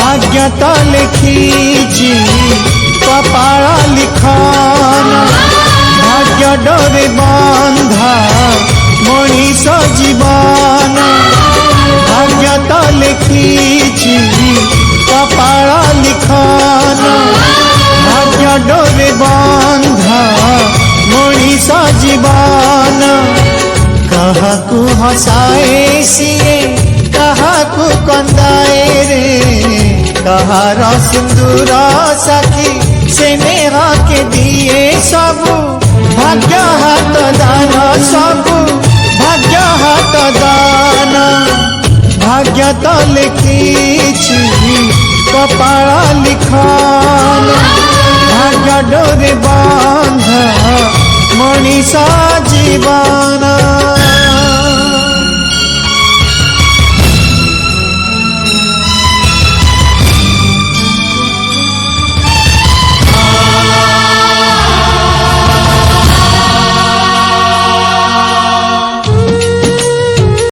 भाग्य तो लिखी कपाल लिखन भाग्य डोरे बंधा मनीष जीवन भाग्य तो लिखी कपाल लिखन भाग्य डोरे बंधा मनीष जीवन कहाकू हसाए सीए कहाकू कंदाए रे कहार सिंदूर साथी से नेहा के दिए सबू भाग्य हाथ दान सबू भाग्य हाथ दान भाग्य तो लिखी कपाल लिखन भाग्य डोरे बंधा मनीष जीवन।